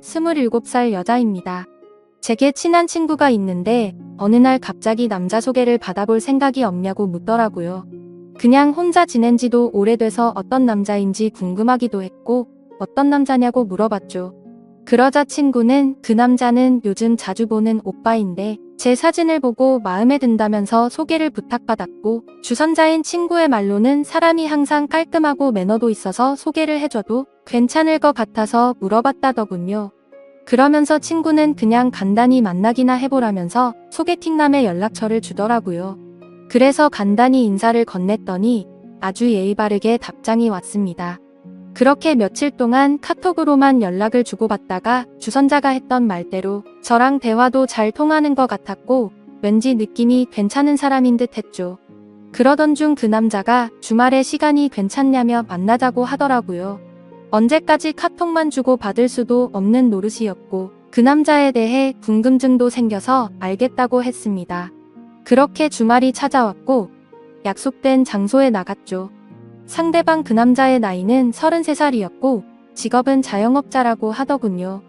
있는 27살 여자입니다. 제게 친한 친구가 있는데 어느 날 갑자기 남자 소개를 받아볼 생각이 없냐고 묻더라고요. 그냥 혼자 지낸 지도 오래돼서 어떤 남자인지 궁금하기도 했고 어떤 남자냐고 물어봤죠. 그러자 친구는 그 남자는 요즘 자주 보는 오빠인데 제 사진을 보고 마음에 든다면서 소개를 부탁받았고 주선자인 친구의 말로는 사람이 항상 깔끔하고 매너도 있어서 소개를 해줘도 괜찮을 것 같아서 물어봤다더군요. 그러면서 친구는 그냥 간단히 만나기나 해보라면서 소개팅남의 연락처를 주더라고요. 그래서 간단히 인사를 건넸더니 아주 예의 바르게 답장이 왔습니다. 그렇게 며칠 동안 카톡으로만 연락을 주고받다가 주선자가 했던 말대로 저랑 대화도 잘 통하는 것 같았고 왠지 느낌이 괜찮은 사람인 듯 했죠. 그러던 중 그 남자가 주말에 시간이 괜찮냐며 만나자고 하더라고요. 언제까지 카톡만 주고받을 수도 없는 노릇이었고 그 남자에 대해 궁금증도 생겨서 알겠다고 했습니다. 그렇게 주말이 찾아왔고 약속된 장소에 나갔죠. 상대방 그 남자의 나이는 33살이었고 직업은 자영업자라고 하더군요.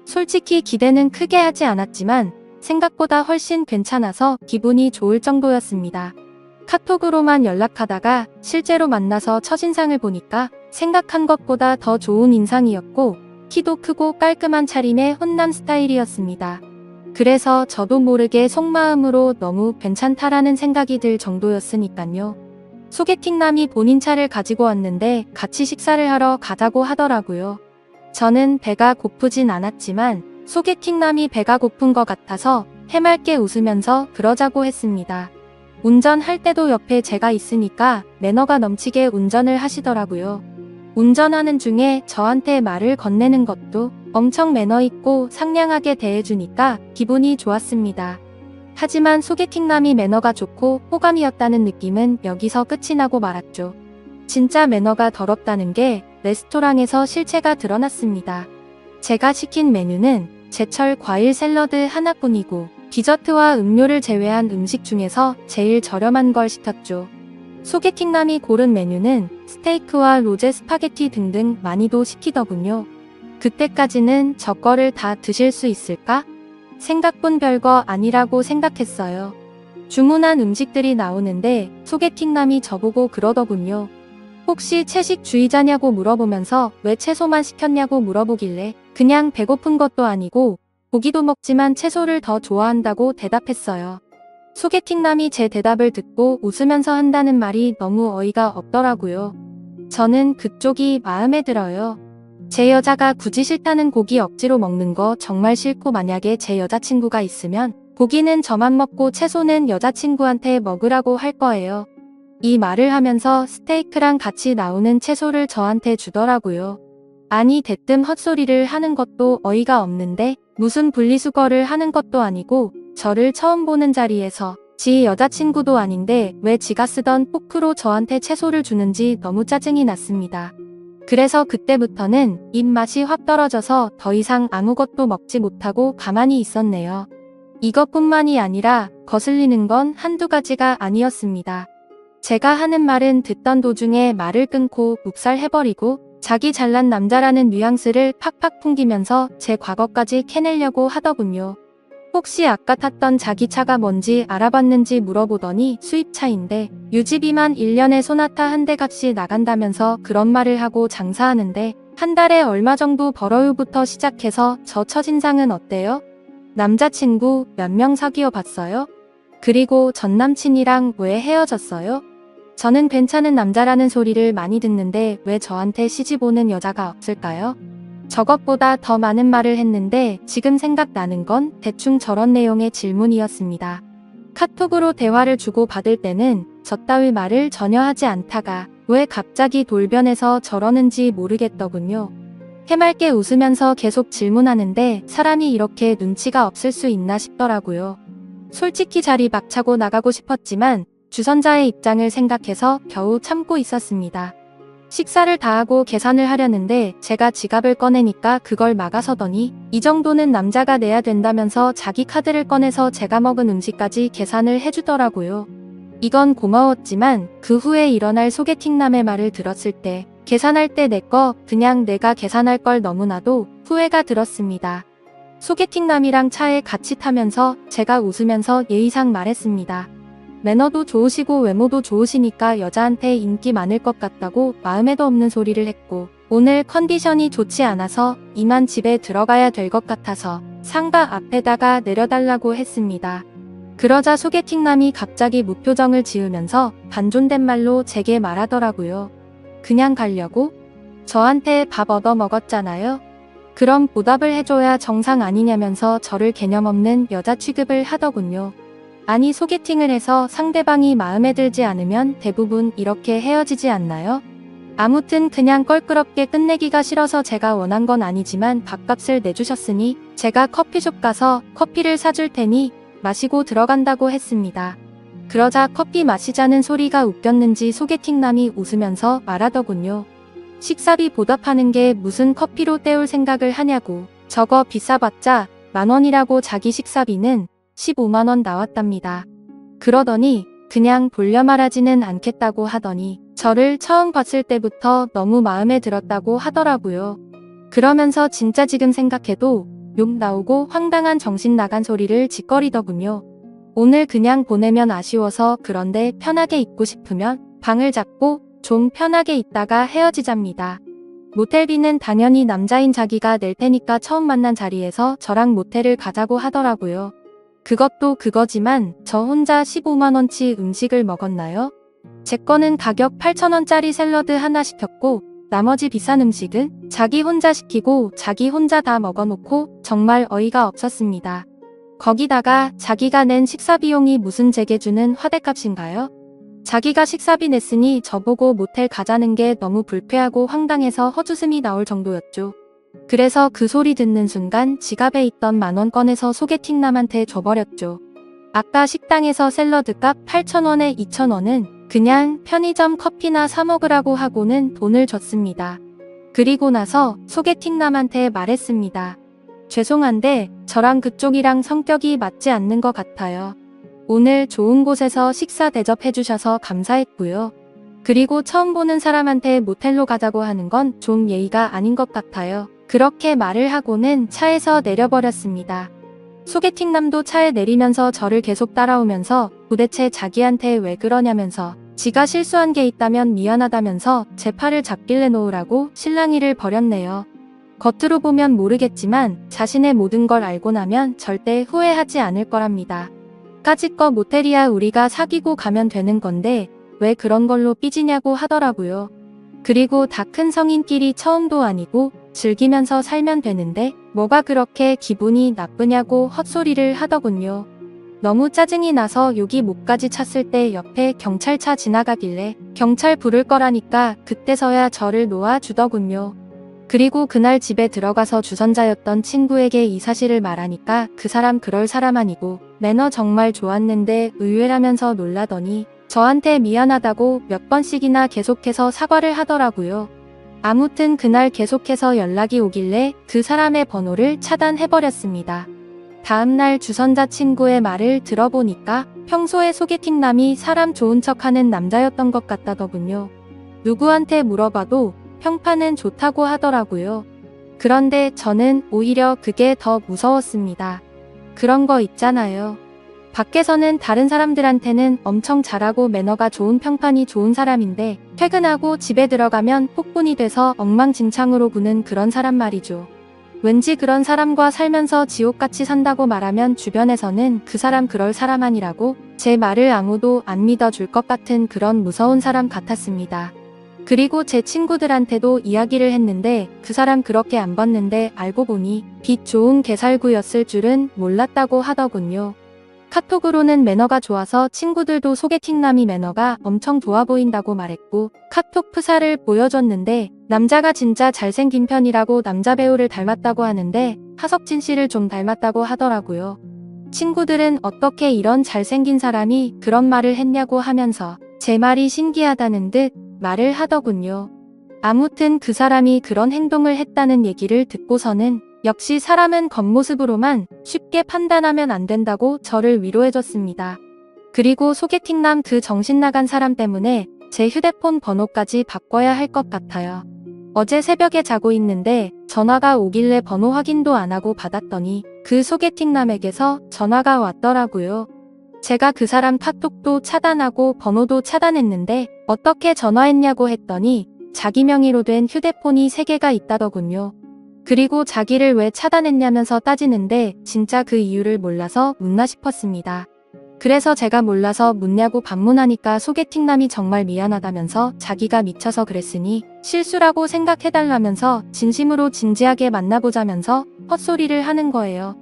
솔직히 기대는 크게 하지 않았지만 생각보다 훨씬 괜찮아서 기분이 좋을 정도였습니다. 카톡으로만 연락하다가 실제로 만나서 첫인상을 보니까 생각한 것보다 더 좋은 인상이었고 키도 크고 깔끔한 차림의 훈남 스타일이었습니다. 그래서 저도 모르게 속마음으로 너무 괜찮다라는 생각이 들 정도였으니까요. 소개팅남이 본인 차를 가지고 왔는데 같이 식사를 하러 가자고 하더라고요. 저는 배가 고프진 않았지만 소개팅남이 배가 고픈 것 같아서 해맑게 웃으면서 그러자고 했습니다. 운전할 때도 옆에 제가 있으니까 매너가 넘치게 운전을 하시더라고요. 운전하는 중에 저한테 말을 건네는 것도 엄청 매너 있고 상냥하게 대해주니까 기분이 좋았습니다. 하지만 소개팅남이 매너가 좋고 호감이었다는 느낌은 여기서 끝이 나고 말았죠. 진짜 매너가 더럽다는 게 레스토랑에서 실체가 드러났습니다. 제가 시킨 메뉴는 제철 과일 샐러드 하나뿐이고 디저트와 음료를 제외한 음식 중에서 제일 저렴한 걸 시켰죠. 소개팅남이 고른 메뉴는 스테이크와 로제 스파게티 등등 많이도 시키더군요. 그때까지는 저 거를 다 드실 수 있을까? 생각뿐 별거 아니라고 생각했어요. 주문한 음식들이 나오는데 소개팅남이 저보고 그러더군요. 혹시 채식주의자냐고 물어보면서 왜 채소만 시켰냐고 물어보길래 그냥 배고픈 것도 아니고 고기도 먹지만 채소를 더 좋아한다고 대답했어요. 소개팅남이 제 대답을 듣고 웃으면서 한다는 말이 너무 어이가 없더라고요. 저는 그쪽이 마음에 들어요. 제 여자가 굳이 싫다는 고기 억지로 먹는 거 정말 싫고 만약에 제 여자친구가 있으면 고기는 저만 먹고 채소는 여자친구한테 먹으라고 할 거예요. 이 말을 하면서 스테이크랑 같이 나오는 채소를 저한테 주더라고요. 아니 대뜸 헛소리를 하는 것도 어이가 없는데 무슨 분리수거를 하는 것도 아니고 저를 처음 보는 자리에서 지 여자친구도 아닌데 왜 지가 쓰던 포크로 저한테 채소를 주는지 너무 짜증이 났습니다. 그래서 그때부터는 입맛이 확 떨어져서 더 이상 아무것도 먹지 못하고 가만히 있었네요. 이것뿐만이 아니라 거슬리는 건 한두 가지가 아니었습니다. 제가 하는 말은 듣던 도중에 말을 끊고 묵살해버리고 자기 잘난 남자라는 뉘앙스를 팍팍 풍기면서 제 과거까지 캐내려고 하더군요. 혹시 아까 탔던 자기 차가 뭔지 알아봤는지 물어보더니 수입차인데 유지비만 1년에 소나타 한 대 값이 나간다면서 그런 말을 하고 장사하는데 한 달에 얼마 정도 벌어요부터 시작해서 저 첫인상은 어때요? 남자친구 몇 명 사귀어 봤어요? 그리고 전남친이랑 왜 헤어졌어요? 저는 괜찮은 남자라는 소리를 많이 듣는데 왜 저한테 시집 오는 여자가 없을까요? 저것보다 더 많은 말을 했는데 지금 생각나는 건 대충 저런 내용의 질문이었습니다. 카톡으로 대화를 주고받을 때는 저 따위 말을 전혀 하지 않다가 왜 갑자기 돌변해서 저러는지 모르겠더군요. 해맑게 웃으면서 계속 질문하는데 사람이 이렇게 눈치가 없을 수 있나 싶더라고요. 솔직히 자리 박차고 나가고 싶었지만 주선자의 입장을 생각해서 겨우 참고 있었습니다. 식사를 다 하고 계산을 하려는데 제가 지갑을 꺼내니까 그걸 막아서더니 이 정도는 남자가 내야 된다면서 자기 카드를 꺼내서 제가 먹은 음식까지 계산을 해주더라고요. 이건 고마웠지만 그 후에 일어날 소개팅남의 말을 들었을 때 계산할 때 내 거 그냥 내가 계산할 걸 너무나도 후회가 들었습니다. 소개팅남이랑 차에 같이 타면서 제가 웃으면서 예의상 말했습니다. 매너도 좋으시고 외모도 좋으시니까 여자한테 인기 많을 것 같다고 마음에도 없는 소리를 했고, 오늘 컨디션이 좋지 않아서 이만 집에 들어가야 될 것 같아서 상가 앞에다가 내려달라고 했습니다. 그러자 소개팅남이 갑자기 무표정을 지으면서 반존댓말로 제게 말하더라고요. 그냥 가려고? 저한테 밥 얻어 먹었잖아요. 그럼 보답을 해줘야 정상 아니냐면서 저를 개념 없는 여자 취급을 하더군요. 아니, 소개팅을 해서 상대방이 마음에 들지 않으면 대부분 이렇게 헤어지지 않나요? 아무튼 그냥 껄끄럽게 끝내기가 싫어서 제가 원한 건 아니지만 밥값을 내주셨으니 제가 커피숍 가서 커피를 사줄 테니 마시고 들어간다고 했습니다. 그러자 커피 마시자는 소리가 웃겼는지 소개팅남이 웃으면서 말하더군요. 식사비 보답하는 게 무슨 커피로 때울 생각을 하냐고. 저거 비싸봤자 10,000원이라고. 자기 식사비는 15만원 나왔답니다. 그러더니 그냥 돌려 말하지는 않겠다고 하더니 저를 처음 봤을 때부터 너무 마음에 들었다고 하더라고요. 그러면서 진짜 지금 생각해도 욕 나오고 황당한 정신 나간 소리를 짓거리더군요. 오늘 그냥 보내면 아쉬워서 그런데 편하게 있고 싶으면 방을 잡고 좀 편하게 있다가 헤어지잡니다. 모텔비는 당연히 남자인 자기가 낼 테니까 처음 만난 자리에서 저랑 모텔을 가자고 하더라고요. 그것도 그거지만 저 혼자 15만원치 음식을 먹었나요? 제 거는 가격 8,000원짜리 샐러드 하나 시켰고 나머지 비싼 음식은 자기 혼자 시키고 자기 혼자 다 먹어놓고 정말 어이가 없었습니다. 거기다가 자기가 낸 식사비용이 무슨 제게 주는 화대값인가요? 자기가 식사비 냈으니 저보고 모텔 가자는 게 너무 불쾌하고 황당해서 헛웃음이 나올 정도였죠. 그래서 그 소리 듣는 순간 지갑에 있던 10,000원 꺼내서 소개팅남한테 줘버렸죠. 아까 식당에서 샐러드값 8,000원에 2,000원은 그냥 편의점 커피나 사 먹으라고 하고는 돈을 줬습니다. 그리고 나서 소개팅남한테 말했습니다. 죄송한데 저랑 그쪽이랑 성격이 맞지 않는 것 같아요. 오늘 좋은 곳에서 식사 대접해주셔서 감사했고요. 그리고 처음 보는 사람한테 모텔로 가자고 하는 건 좀 예의가 아닌 것 같아요. 그렇게 말을 하고는 차에서 내려버렸습니다. 소개팅남도 차에 내리면서 저를 계속 따라오면서 도대체 자기한테 왜 그러냐면서 지가 실수한 게 있다면 미안하다면서 제 팔을 잡길래 놓으라고 실랑이를 벌였네요. 겉으로 보면 모르겠지만 자신의 모든 걸 알고 나면 절대 후회하지 않을 거랍니다. 까짓거 모텔이야 우리가 사귀고 가면 되는 건데 왜 그런 걸로 삐지냐고 하더라고요. 그리고 다 큰 성인끼리 처음도 아니고 즐기면서 살면 되는데 뭐가 그렇게 기분이 나쁘냐고 헛소리를 하더군요. 너무 짜증이 나서 욕이 목까지 찼을 때 옆에 경찰차 지나가길래 경찰 부를 거라니까 그때서야 저를 놓아주더군요. 그리고 그날 집에 들어가서 주선자였던 친구에게 이 사실을 말하니까 그 사람 그럴 사람 아니고 매너 정말 좋았는데 의외라면서 놀라더니 저한테 미안하다고 몇 번씩이나 계속해서 사과를 하더라고요. 아무튼 그날 계속해서 연락이 오길래 그 사람의 번호를 차단해버렸습니다. 다음날 주선자 친구의 말을 들어보니까 평소에 소개팅남이 사람 좋은 척하는 남자였던 것 같다더군요. 누구한테 물어봐도 평판은 좋다고 하더라고요. 그런데 저는 오히려 그게 더 무서웠습니다. 그런 거 있잖아요. 밖에서는 다른 사람들한테는 엄청 잘하고 매너가 좋은 평판이 좋은 사람인데 퇴근하고 집에 들어가면 폭군이 돼서 엉망진창으로 구는 그런 사람 말이죠. 왠지 그런 사람과 살면서 지옥같이 산다고 말하면 주변에서는 그 사람 그럴 사람 아니라고 제 말을 아무도 안 믿어줄 것 같은 그런 무서운 사람 같았습니다. 그리고 제 친구들한테도 이야기를 했는데 그 사람 그렇게 안 봤는데 알고 보니 빚 좋은 개살구였을 줄은 몰랐다고 하더군요. 카톡으로는 매너가 좋아서 친구들도 소개팅남이 매너가 엄청 좋아 보인다고 말했고 카톡 프사를 보여줬는데 남자가 진짜 잘생긴 편이라고 남자 배우를 닮았다고 하는데 하석진 씨를 좀 닮았다고 하더라고요. 친구들은 어떻게 이런 잘생긴 사람이 그런 말을 했냐고 하면서 제 말이 신기하다는 듯 말을 하더군요. 아무튼 그 사람이 그런 행동을 했다는 얘기를 듣고서는 역시 사람은 겉모습으로만 쉽게 판단하면 안 된다고 저를 위로해줬습니다. 그리고 소개팅남 그 정신나간 사람 때문에 제 휴대폰 번호까지 바꿔야 할 것 같아요. 어제 새벽에 자고 있는데 전화가 오길래 번호 확인도 안 하고 받았더니 그 소개팅남에게서 전화가 왔더라고요. 제가 그 사람 카톡도 차단하고 번호도 차단했는데 어떻게 전화했냐고 했더니 자기 명의로 된 휴대폰이 3개가 있다더군요. 그리고 자기를 왜 차단했냐면서 따지는데 진짜 그 이유를 몰라서 묻나 싶었습니다. 그래서 제가 몰라서 묻냐고 반문하니까 소개팅남이 정말 미안하다면서 자기가 미쳐서 그랬으니 실수라고 생각해달라면서 진심으로 진지하게 만나보자면서 헛소리를 하는 거예요.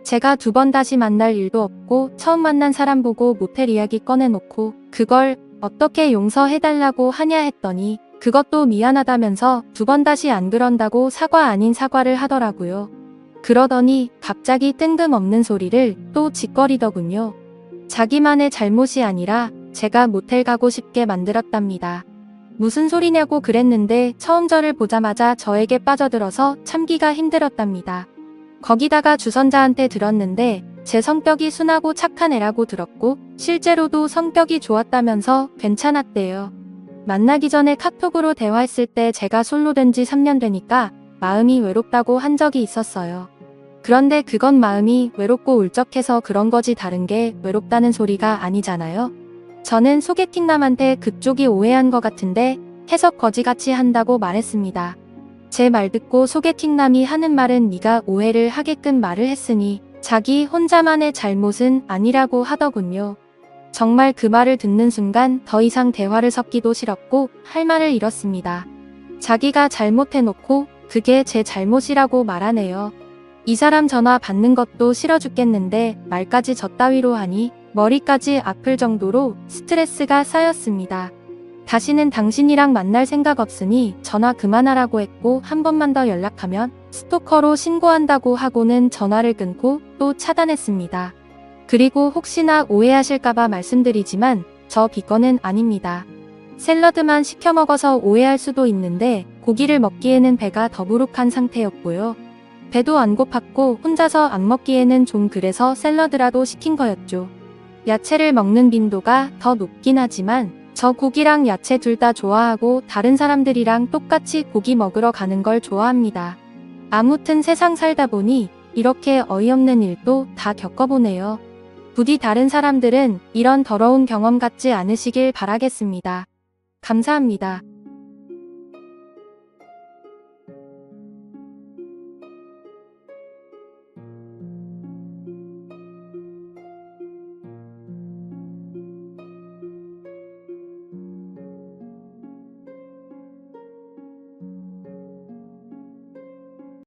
제가 2번 다시 만날 일도 없고 처음 만난 사람 보고 모텔 이야기 꺼내놓고 그걸 어떻게 용서해달라고 하냐 했더니 그것도 미안하다면서 2번 다시 안 그런다고 사과 아닌 사과를 하더라고요. 그러더니 갑자기 뜬금없는 소리를 또 짓거리더군요. 자기만의 잘못이 아니라 제가 모텔 가고 싶게 만들었답니다. 무슨 소리냐고 그랬는데 처음 저를 보자마자 저에게 빠져들어서 참기가 힘들었답니다. 거기다가 주선자한테 들었는데 제 성격이 순하고 착한 애라고 들었고 실제로도 성격이 좋았다면서 괜찮았대요. 만나기 전에 카톡으로 대화했을 때 제가 솔로 된 지 3년 되니까 마음이 외롭다고 한 적이 있었어요. 그런데 그건 마음이 외롭고 울적해서 그런 거지 다른 게 외롭다는 소리가 아니잖아요. 저는 소개팅남한테 그쪽이 오해한 것 같은데 해석 거지같이 한다고 말했습니다. 제 말 듣고 소개팅남이 하는 말은 네가 오해를 하게끔 말을 했으니 자기 혼자만의 잘못은 아니라고 하더군요. 정말 그 말을 듣는 순간 더 이상 대화를 섞기도 싫었고 할 말을 잃었습니다. 자기가 잘못해놓고 그게 제 잘못이라고 말하네요. 이 사람 전화 받는 것도 싫어 죽겠는데 말까지 저따위로 하니 머리까지 아플 정도로 스트레스가 쌓였습니다. 다시는 당신이랑 만날 생각 없으니 전화 그만하라고 했고 한 번만 더 연락하면 스토커로 신고한다고 하고는 전화를 끊고 또 차단했습니다. 그리고 혹시나 오해하실까봐 말씀드리지만 저 비건은 아닙니다. 샐러드만 시켜 먹어서 오해할 수도 있는데 고기를 먹기에는 배가 더부룩한 상태였고요. 배도 안 고팠고 혼자서 안 먹기에는 좀 그래서 샐러드라도 시킨 거였죠. 야채를 먹는 빈도가 더 높긴 하지만 저 고기랑 야채 둘 다 좋아하고 다른 사람들이랑 똑같이 고기 먹으러 가는 걸 좋아합니다. 아무튼 세상 살다 보니 이렇게 어이없는 일도 다 겪어보네요. 부디 다른 사람들은 이런 더러운 경험 갖지 않으시길 바라겠습니다. 감사합니다.